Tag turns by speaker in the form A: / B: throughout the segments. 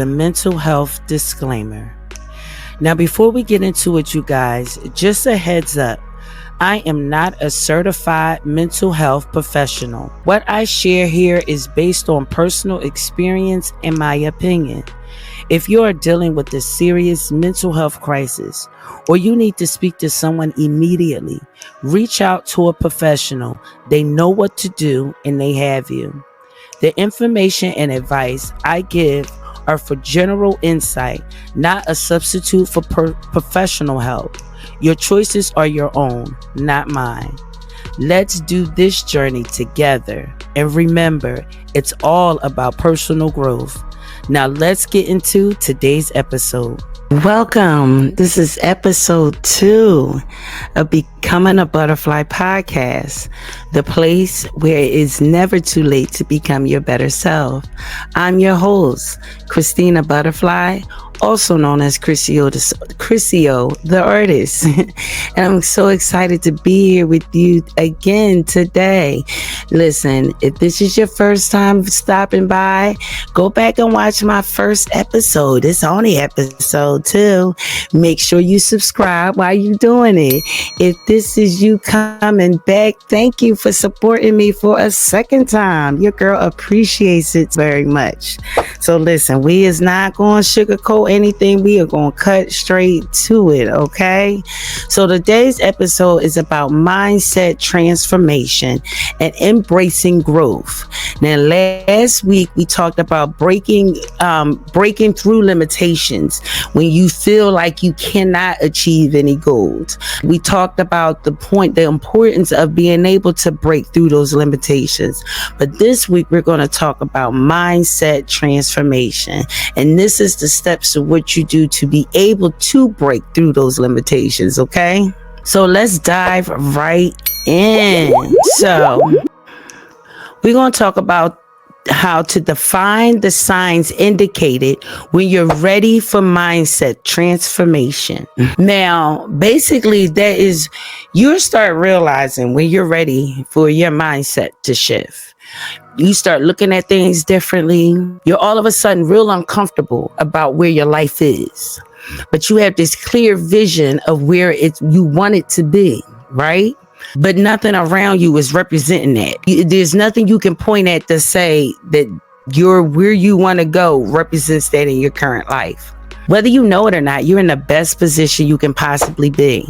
A: the mental health disclaimer. Now, before we get into it, you guys, just a heads up. I am not a certified mental health professional. What I share here is based on personal experience and my opinion. If you are dealing with a serious mental health crisis or you need to speak to someone immediately, reach out to a professional. They know what to do and they have you. The information and advice I give are for general insight, not a substitute for professional help. Your choices are your own, not mine. Let's do this journey together. And remember, it's all about personal growth. Now let's get into today's episode. Welcome. This is episode 2 of Becoming a Butterfly podcast, the place where it is never too late to become your better self. I'm your host, Christina Butterfly, also known as Chrisio the artist. And I'm so excited to be here with you again today. Listen, if this is your first time stopping by, go back and watch my first episode. It's only episode 2. Make sure you subscribe while you're doing it. If this is you coming back, thank you for supporting me for a second time. Your girl appreciates it very much. So listen, we is not going to sugarcoat anything. We are going to cut straight to it, okay? So today's episode is about mindset transformation and embracing growth. Now, last week we talked about breaking through limitations when you feel like you cannot achieve any goals. We talked about the importance of being able to break through those limitations. But this week we're going to talk about mindset transformation. And this is the steps of what you do to be able to break through those limitations, okay? So let's dive right in. So we're going to talk about how to define the signs indicated when you're ready for mindset transformation. Now, basically, you start realizing when you're ready for your mindset to shift. You start looking at things differently. You're all of a sudden real uncomfortable about where your life is, but you have this clear vision of where you want it to be, right? But nothing around you is representing that. There's nothing you can point at to say that where you want to go represents that in your current life. Whether you know it or not, you're in the best position you can possibly be.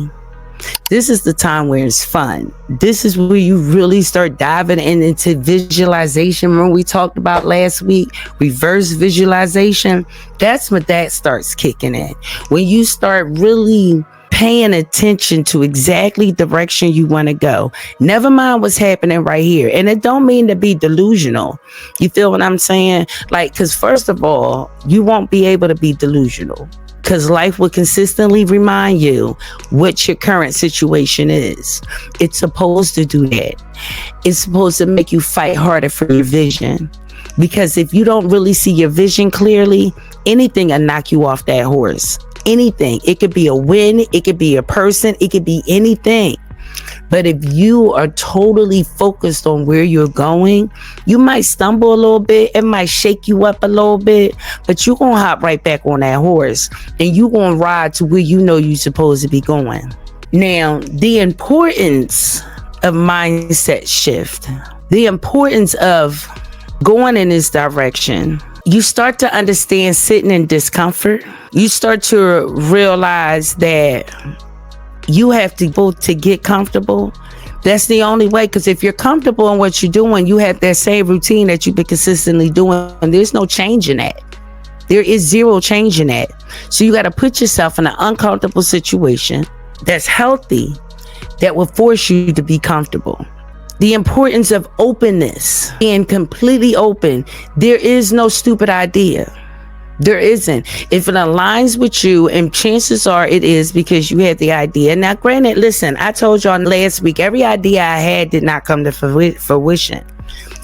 A: This is the time where it's fun. This is where you really start diving into visualization. When we talked about last week, reverse visualization, that's when that starts kicking in. When you start really paying attention to exactly the direction you want to go. Never mind what's happening right here. And it don't mean to be delusional. You feel what I'm saying? Because first of all, you won't be able to be delusional because life will consistently remind you what your current situation is. It's supposed to do that. It's supposed to make you fight harder for your vision. Because if you don't really see your vision clearly, anything will knock you off that horse. Anything. It could be a win. It could be a person. It could be anything. But if you are totally focused on where you're going, you might stumble a little bit. It might shake you up a little bit, but you're going to hop right back on that horse and you're going to ride to where you know you're supposed to be going. Now, the importance of mindset shift, the importance of going in this direction, you start to understand sitting in discomfort. You start to realize that you have to go to get comfortable. That's the only way, because if you're comfortable in what you're doing, you have that same routine that you've been consistently doing, and there's no change in that. There is zero change in that. So you got to put yourself in an uncomfortable situation that's healthy, that will force you to be comfortable. The importance of openness, being completely open. There is no stupid idea. There isn't. If it aligns with you, and chances are it is because you had the idea. Now, granted, listen, I told y'all last week, every idea I had did not come to fruition.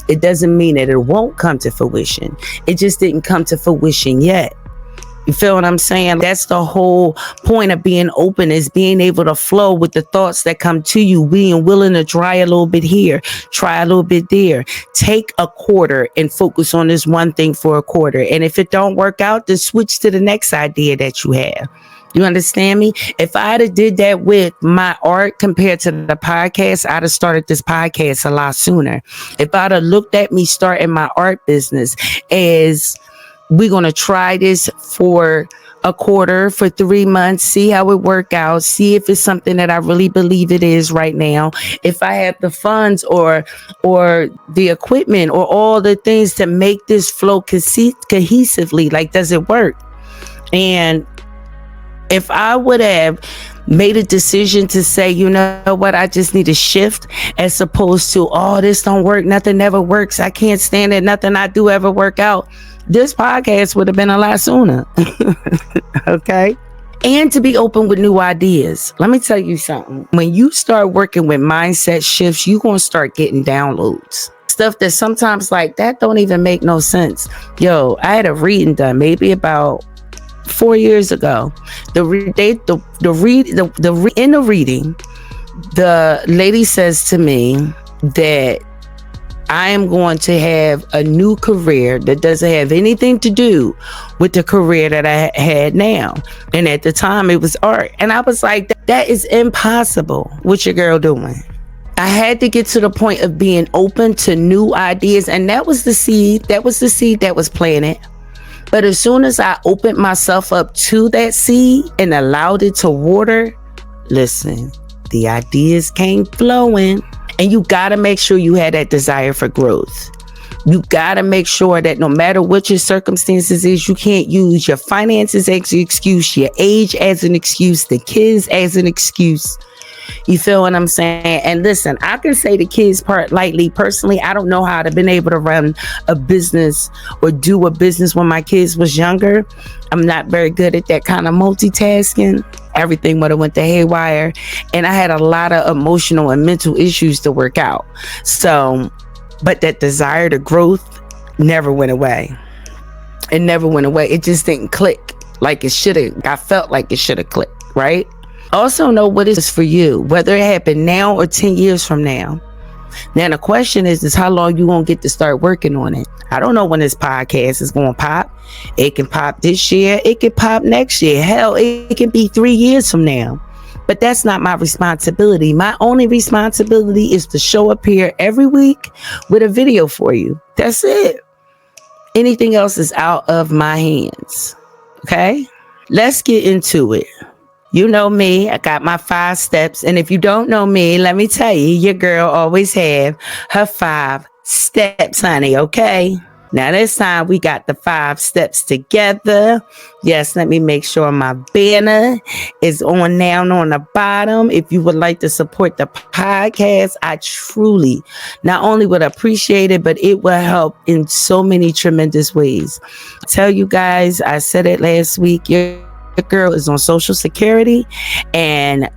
A: It doesn't mean that it won't come to fruition. It just didn't come to fruition yet. You feel what I'm saying? That's the whole point of being open, is being able to flow with the thoughts that come to you, being willing to try a little bit here, try a little bit there. Take a quarter and focus on this one thing for a quarter. And if it don't work out, then switch to the next idea that you have. You understand me? If I'd have did that with my art compared to the podcast, I'd have started this podcast a lot sooner. If I'd have looked at me starting my art business as, we're going to try this for a quarter, for 3 months, see how it work out, see if it's something that I really believe it is right now. If I have the funds or the equipment or all the things to make this flow cohesively, like, does it work? And if I would have made a decision to say, you know what, I just need to shift, as opposed to, oh, this don't work, nothing ever works, I can't stand it, nothing I do ever work out, this podcast would have been a lot sooner. Okay? And to be open with new ideas. Let me tell you something. When you start working with mindset shifts, you're going to start getting downloads. Stuff that sometimes, like, that don't even make no sense. Yo, I had a reading done maybe about 4 years ago. In the reading, the lady says to me that I am going to have a new career that doesn't have anything to do with the career that I had now. And at the time it was art. And I was like, that is impossible. What your girl doing? I had to get to the point of being open to new ideas. And that was the seed. That was the seed that was planted. But as soon as I opened myself up to that seed and allowed it to water, listen, the ideas came flowing. And you got to make sure you have that desire for growth. You got to make sure that no matter what your circumstances is, you can't use your finances as an excuse, your age as an excuse, the kids as an excuse. You feel what I'm saying? And listen, I can say the kids part lightly. Personally, I don't know how I'd have been able to run a business or do a business when my kids was younger. I'm not very good at that kind of multitasking. Everything would have went to haywire. And I had a lot of emotional and mental issues to work out. So, but that desire to growth never went away. It never went away. It just didn't click like it should have. I felt like it should have clicked, right? Also know what is for you, whether it happened now or 10 years from now. Now, the question is how long you gonna get to start working on it? I don't know when this podcast is going to pop. It can pop this year. It can pop next year. Hell, it can be 3 years from now. But that's not my responsibility. My only responsibility is to show up here every week with a video for you. That's it. Anything else is out of my hands. Okay? Let's get into it. You know me, I got my 5 steps. And if you don't know me, let me tell you, your girl always have her 5 steps, honey, okay? Now this time we got the 5 steps together. Yes, let me make sure my banner is on down on the bottom. If you would like to support the podcast, I truly not only would appreciate it, but it will help in so many tremendous ways. I tell you guys, I said it last week, your girl is on Social Security, and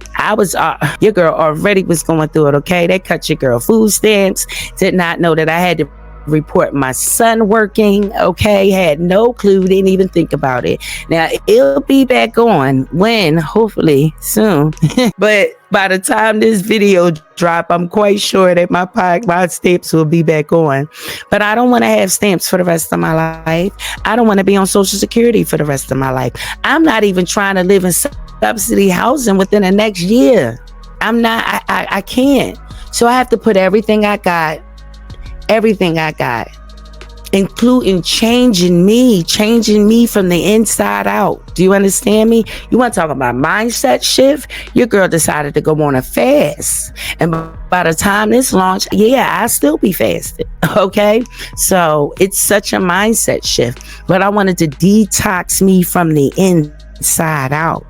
A: your girl already was going through it. Okay, they cut your girl food stamps. Did not know that I had to report my son working. Okay, had no clue, didn't even think about it. Now it'll be back on when, hopefully soon. But by the time this video drop, I'm quite sure that my stamps will be back on. But I don't want to have stamps for the rest of my life. I don't want to be on Social Security for the rest of my life. I'm not even trying to live in subsidy housing within the next year. I'm not. I can't. So I have to put everything I got, including changing me from the inside out. Do you understand me? You want to talk about mindset shift? Your girl decided to go on a fast. And by the time this launch, I still be fasted. Okay? So it's such a mindset shift. But I wanted to detox me from the inside out,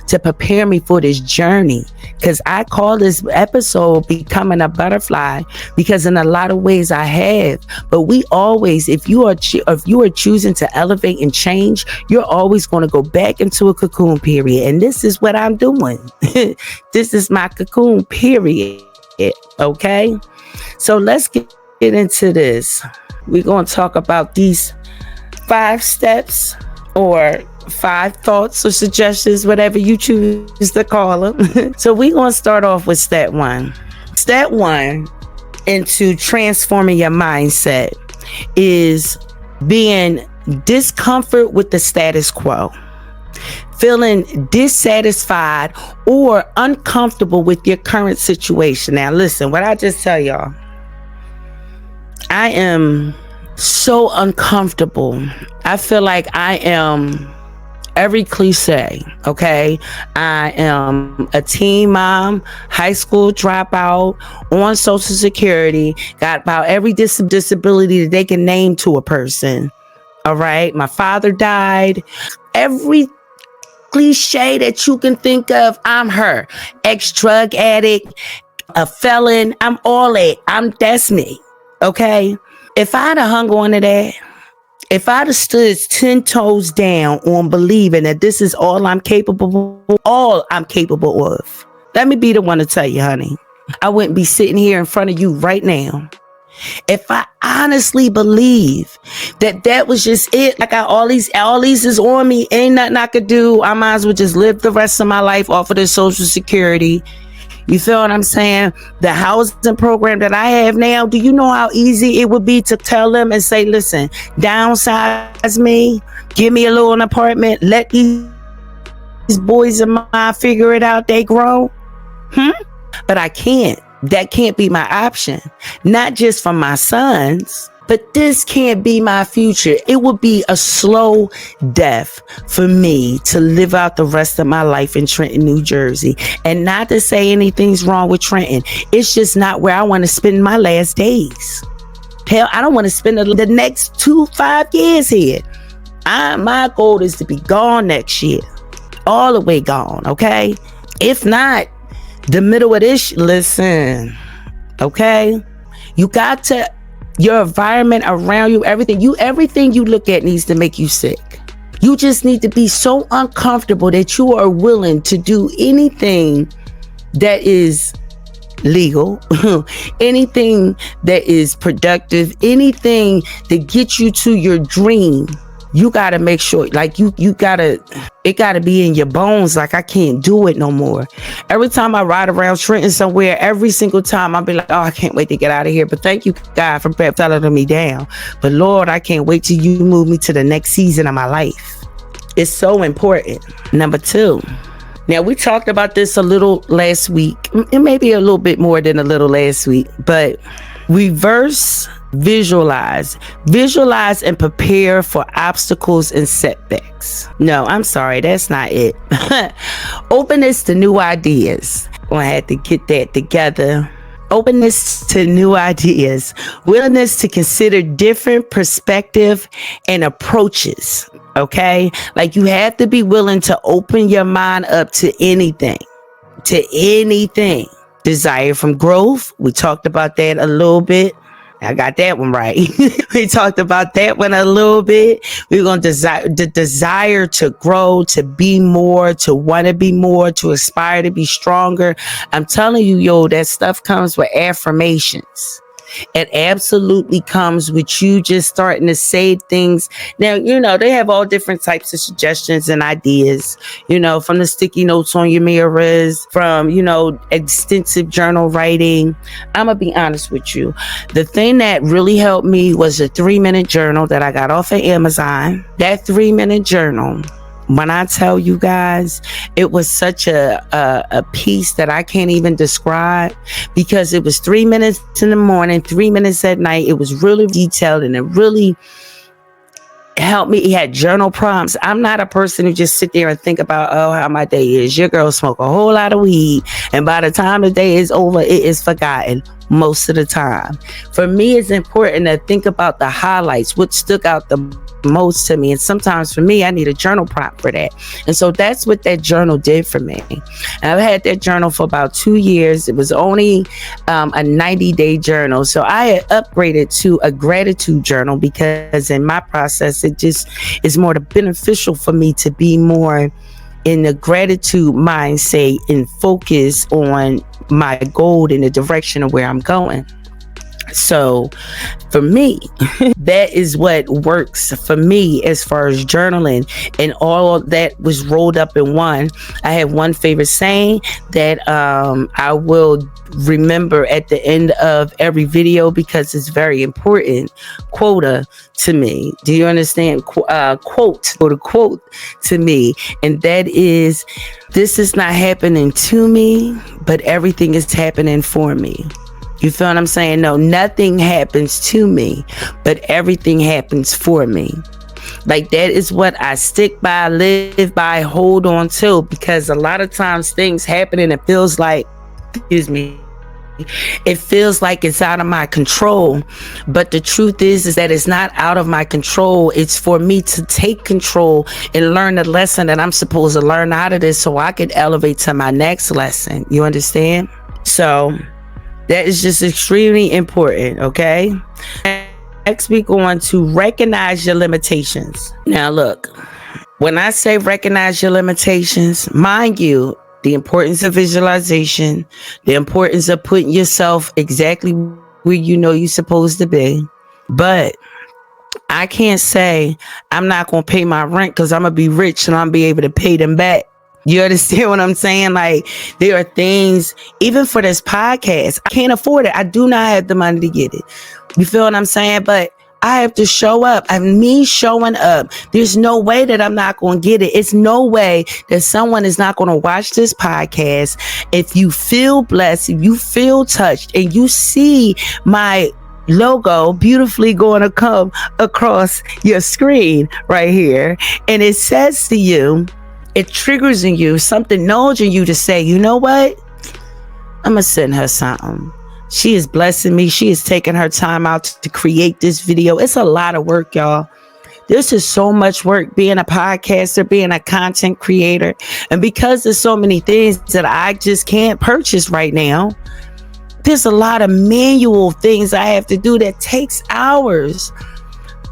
A: to prepare me for this journey. Because I call this episode Becoming a Butterfly, because in a lot of ways I have. But we always, if you are choosing to elevate and change, you're always going to go back into a cocoon period. And this is what I'm doing. This is my cocoon period. Okay? So let's get into this. We're going to talk about these 5 steps, or 5 thoughts or suggestions, whatever you choose to call them. So we're going to start off with step 1. Step 1 into transforming your mindset is being discomfort with the status quo, feeling dissatisfied or uncomfortable with your current situation. Now listen, what I just tell y'all, I am so uncomfortable. I feel like I am every cliche, okay? I am a teen mom, high school dropout, on Social Security, got about every disability that they can name to a person, all right? My father died. Every cliche that you can think of, I'm her. Ex-drug addict, a felon, I'm all that. That's me, okay? If I'd have hung on to that, if I'd have stood 10 toes down on believing that this is all I'm capable of, let me be the one to tell you, honey, I wouldn't be sitting here in front of you right now. If I honestly believe that was just it, I got all these is on me, ain't nothing I could do, I might as well just live the rest of my life off of this Social Security. You feel what I'm saying? The housing program that I have now, do you know how easy it would be to tell them and say, listen, downsize me, give me a little apartment, let these boys of mine figure it out, they grow? But I can't. That can't be my option. Not just for my sons, but this can't be my future. It would be a slow death for me to live out the rest of my life in Trenton, New Jersey. And not to say anything's wrong with Trenton. It's just not where I want to spend my last days. Hell, I don't want to spend the next 5 years here. My goal is to be gone next year. All the way gone, okay? If not, the middle of this, listen, okay? You got to, your environment around you, everything you look at needs to make you sick. You just need to be so uncomfortable that you are willing to do anything that is legal, anything that is productive, anything that gets you to your dream. You got to make sure, like you got to, it got to be in your bones. Like, I can't do it no more. Every time I ride around Trenton somewhere, every single time I'll be like, oh, I can't wait to get out of here. But thank you, God, for telling me down. But Lord, I can't wait till you move me to the next season of my life. It's so important. Number 2. Now, we talked about this a little last week. It may be a little bit more than a little last week, but reverse visualize and prepare for obstacles and setbacks. No, I'm sorry, that's not it. Openness to new ideas. I had to get that together. Openness to new ideas, willingness to consider different perspective and approaches. Okay, like you have to be willing to open your mind up to anything. Desire from growth. We talked about that a little bit. I got that one right. We talked about that one a little bit. We're going to desire to grow, to be more, to want to be more, to aspire to be stronger. I'm telling you, yo, that stuff comes with affirmations. It absolutely comes with you just starting to say things. Now, you know, they have all different types of suggestions and ideas, you know, from the sticky notes on your mirrors, from, you know, extensive journal writing. I'm going to be honest with you. The thing that really helped me was a 3-minute journal that I got off of Amazon. That 3-minute journal, when I tell you guys, it was such a piece that I can't even describe, because it was 3 minutes in the morning, 3 minutes at night. It was really detailed and it really helped me. He had journal prompts. I'm not a person who just sit there and think about, oh, how my day is. Your girl smoke a whole lot of weed, and by the time the day is over, it is forgotten most of the time. For me, it's important to think about the highlights, what stuck out the most to me. And sometimes for me, I need a journal prompt for that. And so that's what that journal did for me. And I've had that journal for about 2 years. It was only a 90-day journal. So I had upgraded to a gratitude journal, because in my process, it just is more beneficial for me to be more in the gratitude mindset and focus on my goal in the direction of where I'm going. So for me, that is what works for me as far as journaling, and all that was rolled up in one. I have one favorite saying that I will remember at the end of every video because it's very important. Quota to me. Do you understand? Quote or the quote to me, and that is, "This is not happening to me, but everything is happening for me." You feel what I'm saying? No, nothing happens to me, but everything happens for me. Like, that is what I stick by, live by, hold on to, because a lot of times things happen and it feels like, excuse me, it feels like it's out of my control. But the truth is that it's not out of my control. It's for me to take control and learn the lesson that I'm supposed to learn out of this so I can elevate to my next lesson. You understand? So that is just extremely important, okay? Next, we go on to recognize your limitations. Now, look, when I say recognize your limitations, mind you, the importance of visualization, the importance of putting yourself exactly where you know you're supposed to be. But I can't say I'm not going to pay my rent because I'm going to be rich and I'm going to be able to pay them back. You understand what I'm saying? Like, there are things, even for this podcast, I can't afford it. I do not have the money to get it. You feel what I'm saying? But I have to show up. Me showing up. There's no way that I'm not going to get it. It's no way that someone is not going to watch this podcast. If you feel blessed, if you feel touched, and you see my logo beautifully going to come across your screen right here, and it says to you, it triggers in you, something nudging you to say, you know what? I'm going to send her something. She is blessing me. She is taking her time out to create this video. It's a lot of work, y'all. This is so much work, being a podcaster, being a content creator. And because there's so many things that I just can't purchase right now, there's a lot of manual things I have to do that takes hours.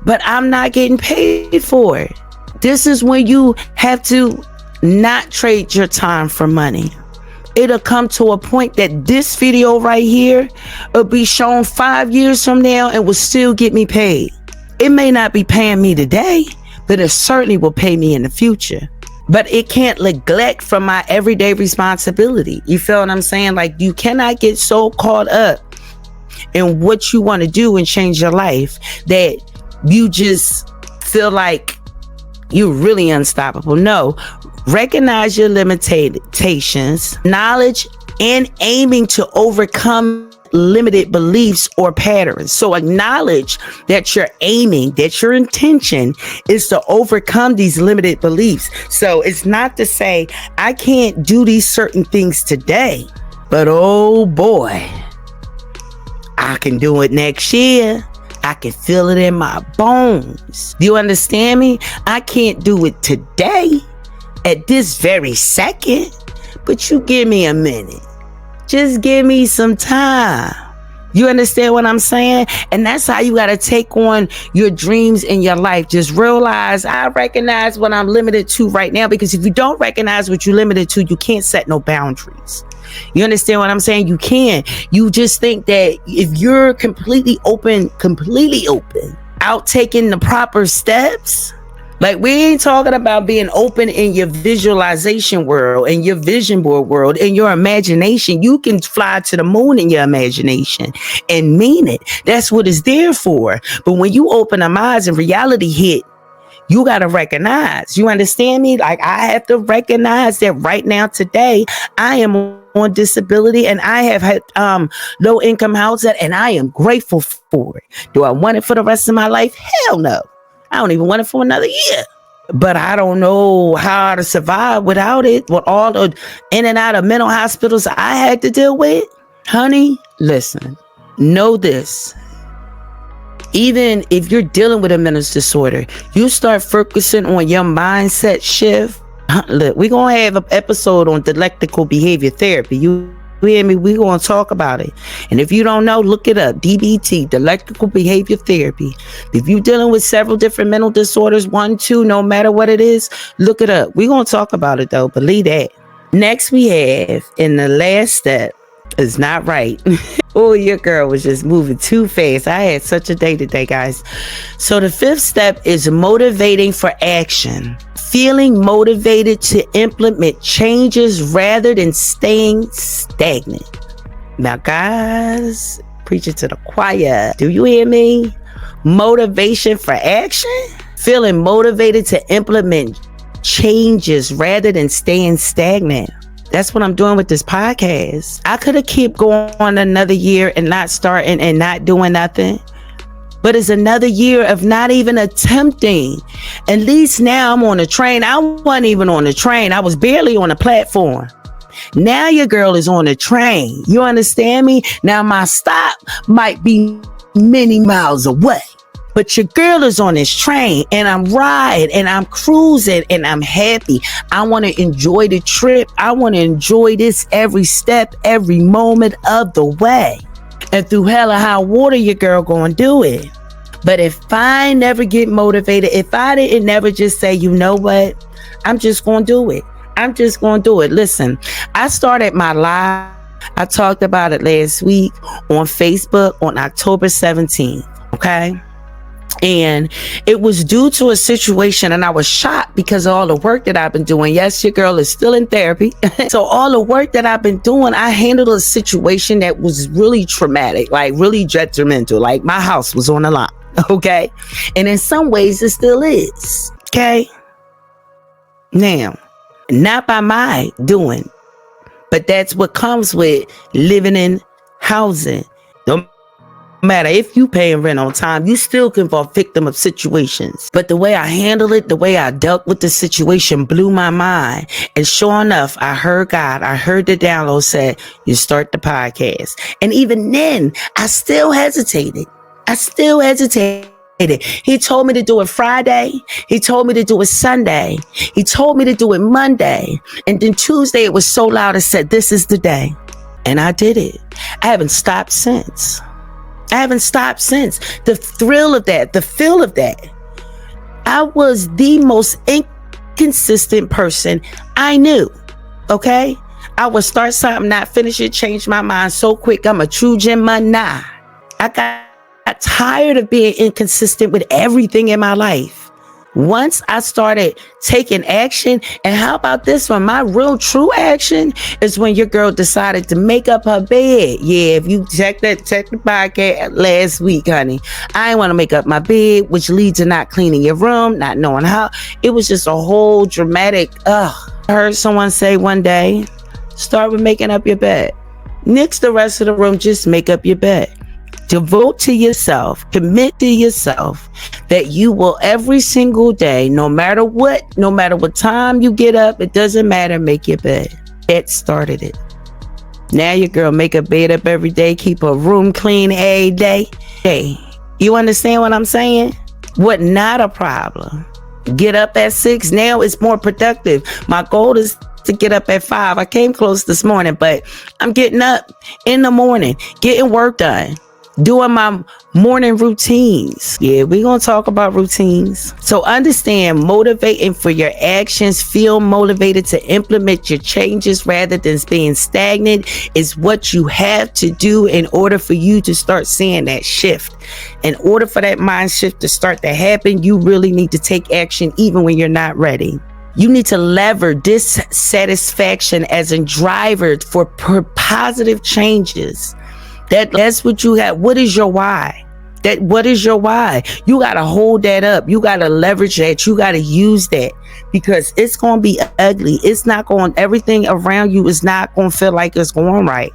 A: But I'm not getting paid for it. This is when you have to not trade your time for money. It'll come to a point that this video right here will be shown 5 years from now and will still get me paid. It may not be paying me today, but it certainly will pay me in the future. But it can't neglect from my everyday responsibility. You feel what I'm saying? Like, you cannot get so caught up in what you want to do and change your life that you just feel like you're really unstoppable. No, recognize your limitations, knowledge, and aiming to overcome limited beliefs or patterns. So acknowledge that you're aiming, that your intention is to overcome these limited beliefs. So it's not to say I can't do these certain things today, but oh boy, I can do it next year. I can feel it in my bones. Do you understand me? I can't do it today at this very second, but you give me a minute. Just give me some time. You understand what I'm saying? And that's how you got to take on your dreams in your life. Just realize, I recognize what I'm limited to right now, because if you don't recognize what you're limited to, you can't set no boundaries. You understand what I'm saying? You can't. You just think that if you're completely open, out taking the proper steps. Like, we ain't talking about being open in your visualization world, in your vision board world, in your imagination. You can fly to the moon in your imagination and mean it. That's what it's there for. But when you open them eyes and reality hit, you got to recognize. You understand me? Like, I have to recognize that right now, today, I am on disability and I have had low income housing, and I am grateful for it. Do I want it for the rest of my life? Hell no. I don't even want it for another year. But I don't know how to survive without it, with all the in and out of mental hospitals I had to deal with. Honey, listen, know this. Even if you're dealing with a mental disorder, you start focusing on your mindset shift. Look, we're going to have an episode on dialectical behavior therapy. You hear me? We're going to talk about it. And if you don't know, look it up. DBT, dialectical behavior therapy. If you're dealing with several different mental disorders, 1, 2, no matter what it is, look it up. We're going to talk about it, though. Believe that. Next, we have, in the last step, is not right. Oh, your girl was just moving too fast. I had such a day today, guys. So the fifth step is motivating for action. Feeling motivated to implement changes rather than staying stagnant. Now, guys, preach it to the choir. Do you hear me? Motivation for action? Feeling motivated to implement changes rather than staying stagnant. That's what I'm doing with this podcast. I could have kept going on another year and not starting and not doing nothing. But it's another year of not even attempting. At least now I'm on a train. I wasn't even on the train. I was barely on the platform. Now your girl is on the train. You understand me? Now my stop might be many miles away. But your girl is on this train and I'm riding and I'm cruising and I'm happy. I want to enjoy the trip. I want to enjoy this every step, every moment of the way. And through hell or high water, your girl gonna do it. But if I never get motivated, if I didn't never just say, you know what, I'm just gonna do it. I'm just gonna do it. Listen, I started my live. I talked about it last week on Facebook on October 17th. Okay. And it was due to a situation, and I was shocked because of all the work that I've been doing. Yes, your girl is still in therapy. So all the work that I've been doing, I handled a situation that was really traumatic, like really detrimental. Like my house was on the line. Okay. And in some ways it still is. Okay. Now, not by my doing, but that's what comes with living in housing. No matter if you paying rent on time, you still can fall victim of situations. But the way I handled it, the way I dealt with the situation blew my mind. And sure enough, I heard God, I heard the download said, you start the podcast. And even then, I still hesitated. He told me to do it Friday. He told me to do it Sunday. He told me to do it Monday. And then Tuesday, it was so loud, I said, this is the day. And I did it. I haven't stopped since. The thrill of that, the feel of that. I was the most inconsistent person I knew. Okay? I would start something, not finish it, change my mind so quick. I'm a true Gemini. I got tired of being inconsistent with everything in my life. Once I started taking action, and how about this one? My real true action is when your girl decided to make up her bed. Yeah, if you check the podcast last week, honey, I didn't want to make up my bed, which leads to not cleaning your room, not knowing how. It was just a whole dramatic, I heard someone say one day, start with making up your bed. Nix the rest of the room, just make up your bed. Devote to yourself, commit to yourself that you will every single day, no matter what time you get up, it doesn't matter, make your bed. It started it. Now your girl make her bed up every day, keep her room clean every day. Hey, you understand what I'm saying? What not a problem. Get up at 6. Now it's more productive. My goal is to get up at 5. I came close this morning, but I'm getting up in the morning, getting work done. Doing my morning routines. Yeah, we're going to talk about routines. So understand, motivating for your actions, feel motivated to implement your changes rather than being stagnant is what you have to do in order for you to start seeing that shift. In order for that mind shift to start to happen, you really need to take action even when you're not ready. You need to lever dissatisfaction as a driver for positive changes. That's what you have. What is your why? What is your why? You got to hold that up. You got to leverage that. You got to use that because it's going to be ugly. It's not going, everything around you is not going to feel like it's going right.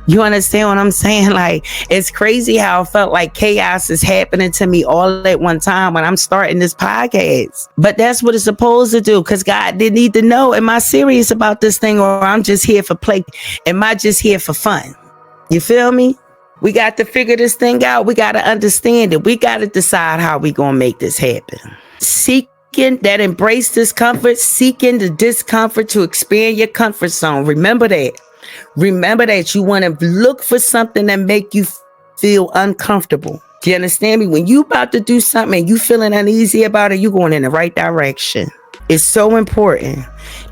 A: You understand what I'm saying? Like, it's crazy how I felt like chaos is happening to me all at one time when I'm starting this podcast. But that's what it's supposed to do because God didn't need to know, am I serious about this thing or I'm just here for play? Am I just here for fun? You feel me? We got to figure this thing out. We got to understand it. We got to decide how we going to make this happen. Seeking that embrace discomfort, seeking the discomfort to expand your comfort zone. Remember that. Remember that you want to look for something that make you feel uncomfortable. Do you understand me? When you about to do something and you feeling uneasy about it, you going in the right direction. It's so important.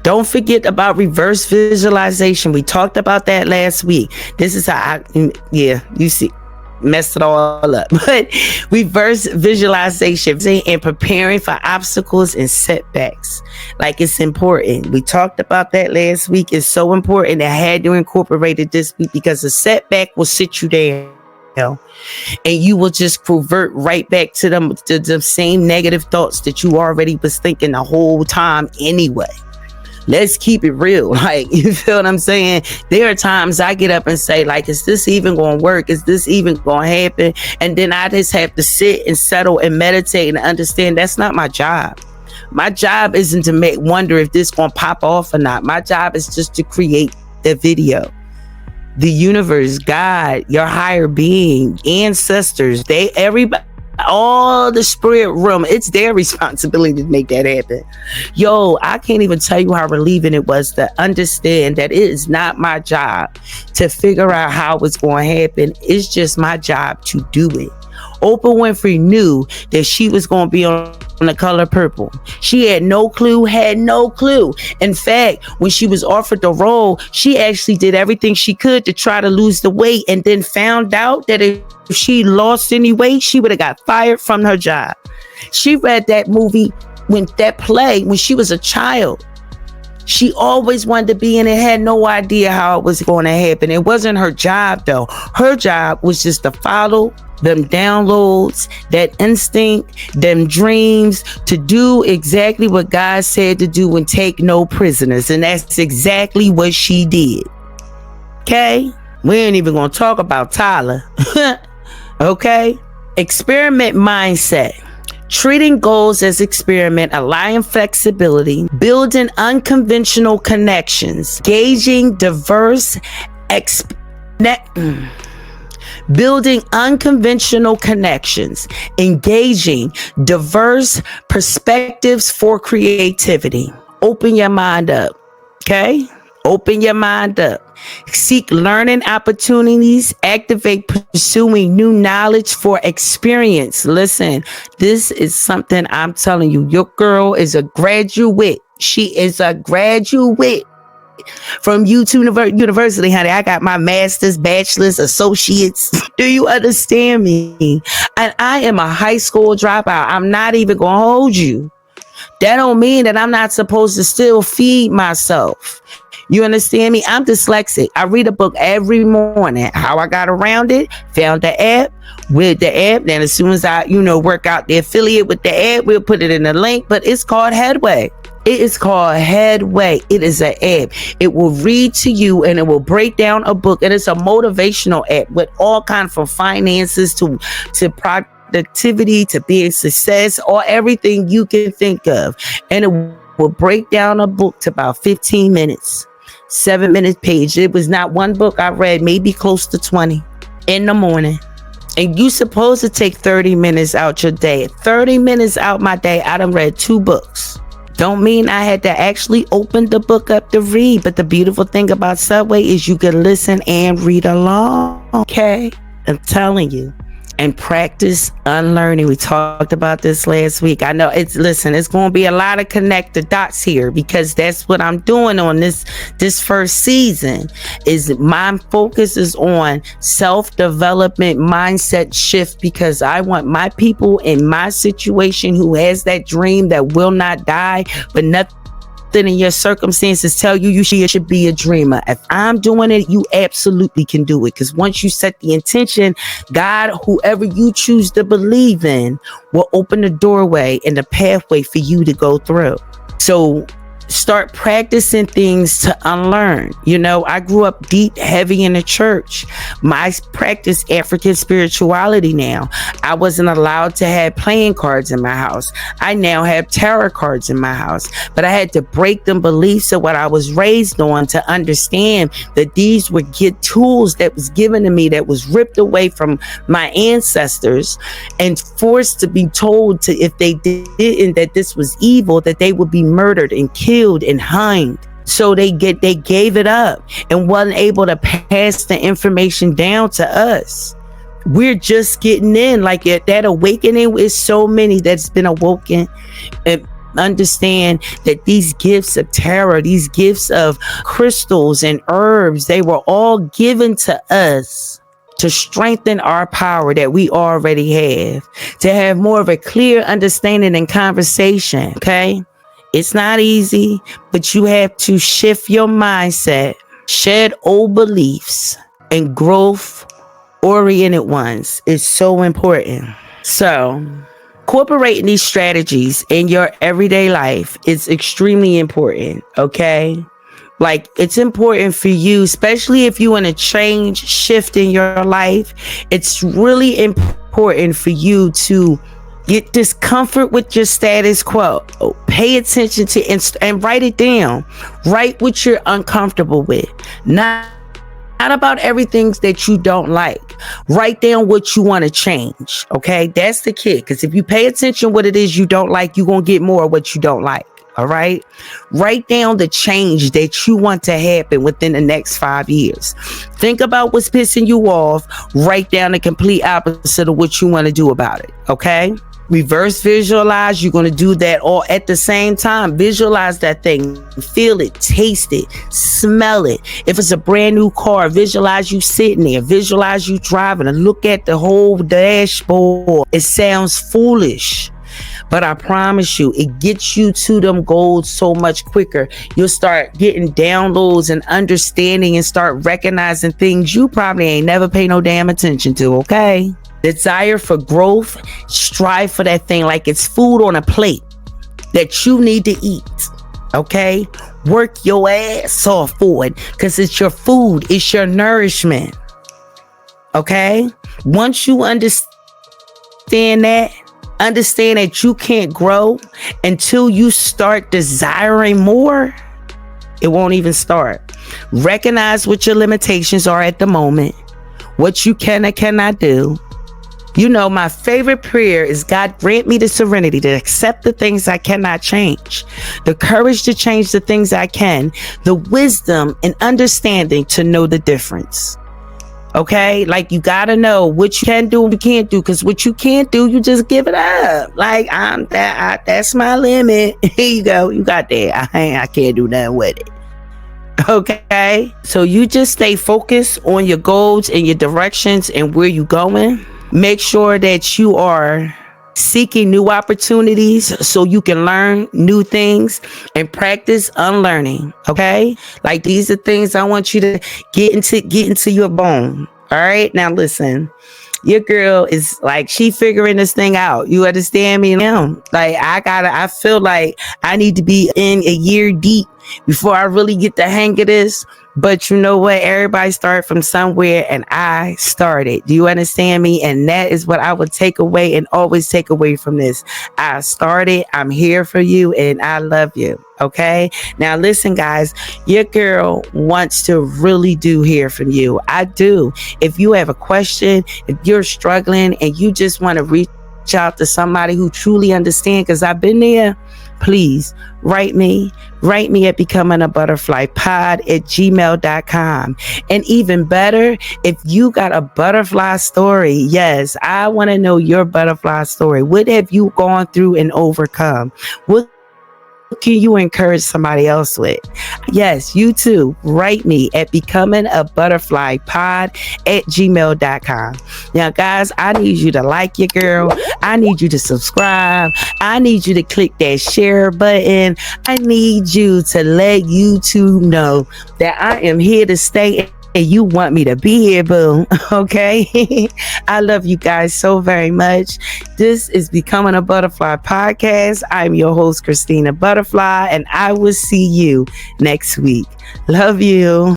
A: Don't forget about reverse visualization. We talked about that last week. This is how you see, messed it all up. But reverse visualization and preparing for obstacles and setbacks. Like, it's important. We talked about that last week. It's so important. I had to incorporate it this week because a setback will sit you down. And you will just revert right back to the same negative thoughts that you already was thinking the whole time anyway. Let's keep it real. Like, you feel what I'm saying? There are times I get up and say, like, is this even going to work? Is this even going to happen? And then I just have to sit and settle and meditate and understand that's not my job. My job isn't to wonder if this going to pop off or not. My job is just to create the video. The universe, God, your higher being, ancestors, everybody, all the spirit realm, it's their responsibility to make that happen. Yo, I can't even tell you how relieving it was to understand that it is not my job to figure out how it's going to happen. It's just my job to do it. Oprah Winfrey knew that she was going to be on The Color Purple. She had no clue. In fact, when she was offered the role, she actually did everything she could to try to lose the weight, and then found out that if she lost any weight, she would have got fired from her job. She read that play when she was a child. She always wanted to be in it, had no idea how it was going to happen. It wasn't her job, though. Her job was just to follow them downloads, that instinct, them dreams, to do exactly what God said to do and take no prisoners. And that's exactly what she did. Okay? We ain't even going to talk about Tyler. Okay? Experiment mindset. Treating goals as experiment, allowing flexibility, building unconventional connections, gauging diverse building unconventional connections, engaging diverse perspectives for creativity. Open your mind up. Okay? Open your mind up. Seek learning opportunities. Activate pursuing new knowledge for experience. Listen, this is something I'm telling you. Your girl is a graduate. She is a graduate from YouTube University, honey. I got my master's, bachelor's, associates. Do you understand me? And I am a high school dropout. I'm not even going to hold you. That don't mean that I'm not supposed to still feed myself. You understand me? I'm dyslexic. I read a book every morning. How I got around it, found the app. With the app, then as soon as I, work out the affiliate with the app, we'll put it in the link. But it's called Headway. It is called Headway. It is an app. It will read to you and it will break down a book. And it's a motivational app with all kinds from finances to productivity to being success, or everything you can think of. And it will break down a book to about 15 minutes. 7-minute page. It was not one book I read, maybe close to 20 in the morning. And you supposed to take 30 minutes out your day. 30 minutes out my day, I done read 2 books. Don't mean I had to actually open the book up to read. But the beautiful thing about Subway is you can listen and read along. Okay? I'm telling you. And practice unlearning. We talked about this last week. I know it's going to be a lot of connected dots here, because that's what I'm doing on this first season. Is my focus is on self-development mindset shift, because I want my people in my situation who has that dream that will not die, but nothing in your circumstances tell you should be a dreamer. If I'm doing it, you absolutely can do it. Because once you set the intention, God, whoever you choose to believe in, will open the doorway and the pathway for you to go through. So start practicing things to unlearn. I grew up deep, heavy in the church. I practice African spirituality now. I wasn't allowed to have playing cards in my house. I now have tarot cards in my house. But I had to break them beliefs of what I was raised on to understand that these were tools that was given to me, that was ripped away from my ancestors and forced to be told to, if they didn't, that this was evil, that they would be murdered and killed and hanged. So they gave it up and wasn't able to pass the information down to us. We're just getting in, like that awakening is so many that's been awoken. And understand that these gifts of tarot, these gifts of crystals and herbs, they were all given to us to strengthen our power that we already have, to have more of a clear understanding and conversation. Okay. It's not easy, but you have to shift your mindset, shed old beliefs, and growth oriented ones is so important. So, incorporating these strategies in your everyday life is extremely important. Okay. Like, it's important for you, especially if you want to change, shift in your life. It's really important for you to get discomfort with your status quo. Pay attention to and write it down. Write what you're uncomfortable with. Not about everything that you don't like. Write down what you want to change. Okay, that's the key. Because if you pay attention what it is you don't like, you're gonna get more of what you don't like. All right. Write down the change that you want to happen within the next 5 years. Think about what's pissing you off. Write down the complete opposite of what you want to do about it. Okay. Reverse visualize. You're going to do that all at the same time. Visualize that thing. Feel it, taste it, smell it. If it's a brand new car, visualize you sitting there. Visualize you driving and look at the whole dashboard. It sounds foolish, but I promise you, it gets you to them goals so much quicker. You'll start getting downloads and understanding and start recognizing things you probably ain't never pay no damn attention to, okay? Desire for growth, strive for that thing like it's food on a plate that you need to eat, okay? Work your ass off for it because it's your food, it's your nourishment, okay? Once you understand that you can't grow until you start desiring more, it won't even start. Recognize what your limitations are at the moment, what you can and cannot do. You know, my favorite prayer is, God, grant me the serenity to accept the things I cannot change, the courage to change the things I can, the wisdom and understanding to know the difference. Okay, like, you gotta know what you can do and you can't do, because what you can't do, you just give it up. Like, that's my limit. Here you go, you got that. I can't do nothing with it. Okay, so you just stay focused on your goals and your directions and where you going. Make sure that you are seeking new opportunities so you can learn new things and practice unlearning. Okay, like, these are things I want you to get into your bone. All right, now listen, your girl is like, she figuring this thing out. You understand me now? Like, I feel like I need to be in a year deep before I really get the hang of this. But you know what? Everybody started from somewhere, and I started. Do you understand me? And that is what I would take away and always take away from this. I started. I'm here for you, and I love you. Okay? Now listen, guys, your girl wants to really do hear from you. I do. If you have a question, if you're struggling and you just want to reach out to somebody who truly understands, because I've been there, please write me at becomingabutterflypod@gmail.com. And even better, if you got a butterfly story, yes, I want to know your butterfly story. What have you gone through and overcome? What can you encourage somebody else with? Yes, you too. Write me at becomingabutterflypod@gmail.com. Now, guys, I need you to like your girl. I need you to subscribe. I need you to click that share button. I need you to let YouTube know that I am here to stay and you want me to be here, boo. Okay. I love you guys so very much. This is Becoming a Butterfly podcast. I'm your host, Christina Butterfly, and I will see you next week. Love you.